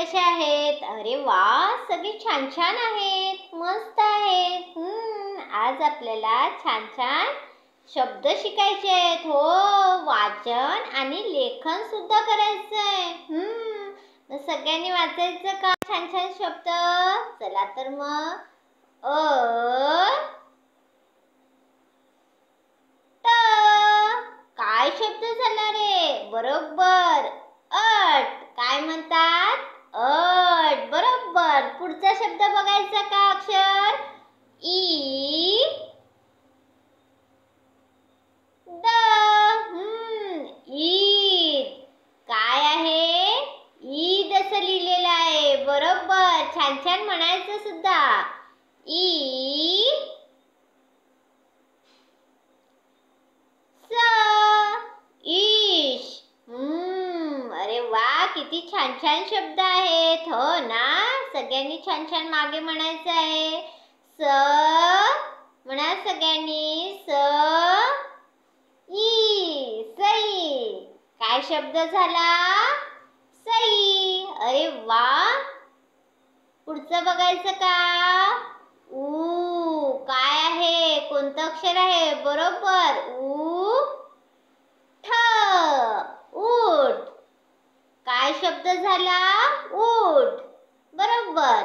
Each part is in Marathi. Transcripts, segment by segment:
कसे आहेत? अरे वा, सगळे छान छान आहेत, मस्त आहेत. आज आपल्याला छान छान शब्द शिकायचे आहेत. हो, वाचन आणि लेखन सुद्धा करायचं आहे. सगळ्यांनी वाचायचं का छान छान शब्द? चला तर मग काय शब्द झाला रे? बरोबर, अट. काय म्हणतात? अट. बरोबर. पुढचा शब्द बघायचा का? अक्षर ई द. ईद. काय आहे? ईद असं लिहिलेलं आहे. बरोबर, छान छान म्हणायचं सुद्धा. ई ईश. अरे वा, किती छान छान शब्द आहेत. हो ना, सगळ्यांनी छान छान मागे म्हणायचं आहे. स म्हणा सगळ्यांनी. स ई सई. काय शब्द झाला? सई. अरे वा. पुढचं बघायचं का? ऊ. काय आहे? कोणतं अक्षर आहे? बरोबर, ऊ ठ. ऊठ. काय शब्द झाला? ऊठ. बरोबर,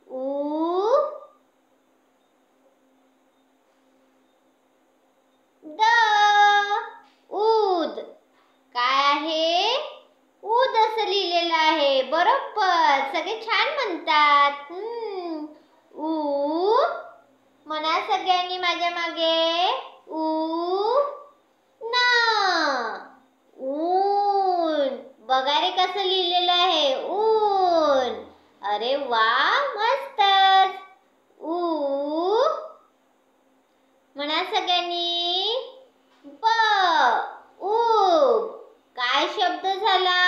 ऊ द. ऊद. काय आहे? ऊद असं लिहिलेलं आहे. बरोबर, सगळे छान म्हणतात. ऊ म्हणा सगळ्यांनी माझ्या मागे. ऊ न. ऊन. बघा रे कसं लिहिलेलं आहे, ऊन. अरे वा, मस्तच. ऊ म्हणा सगळ्यांनी. ब. ऊब. काय शब्द झाला?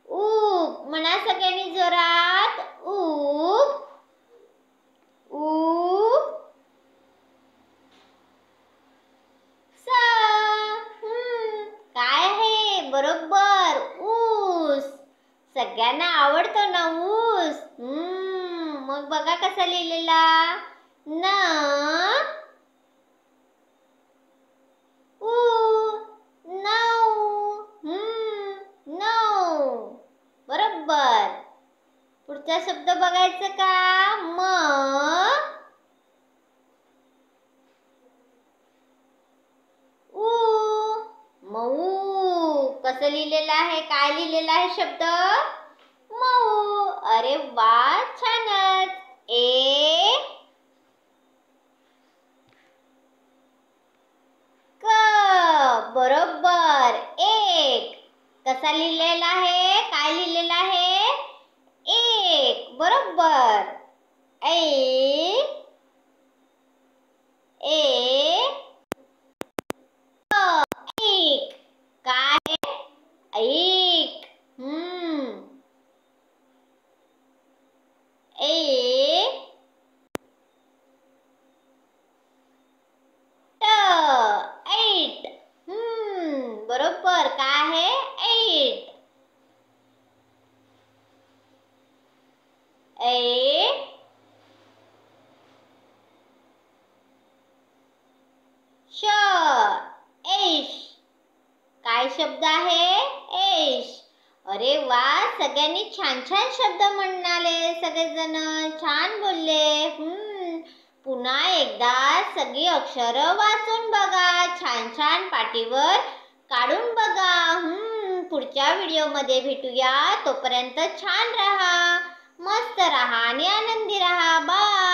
ऊब. म्हणा सगळ्यांनी जोरात. ऊब. ऊब स. काय आहे? बरोबर, ऊस. सगळ्यांना आवडतो ना ऊस. मग बघा कसा लिहिलेला. न ऊ. नऊ. नऊ. बरोबर. पुढचा शब्द बघायचा का? म. ऊ. मऊ. कसं लिहिलेलं आहे? काय लिहिलेला आहे शब्द? मऊ. अरे वा, छानच. ए क. बरोबर, एक. कसा लिहिलेला आहे? काय लिहिलेला आहे? एक. बरोबर. ऐक. एक. ऐक. काय? ऐक. एक. ट. ऐट. बरोबर, काय आहे? ऐट. ऐट. श. ऐश. काय शब्द आहे? ऐश. अरे वा, सगळ्यांनी छान छान शब्द म्हणाले. सगळेजण छान बोलले. पुन्हा एकदा सगळी अक्षर वाचून बघा. छान छान पाटीवर काढून बघा. पुढच्या व्हिडिओमध्ये भेटूया. तोपर्यंत छान राहा, मस्त राहा आणि आनंदी राहा. बाय.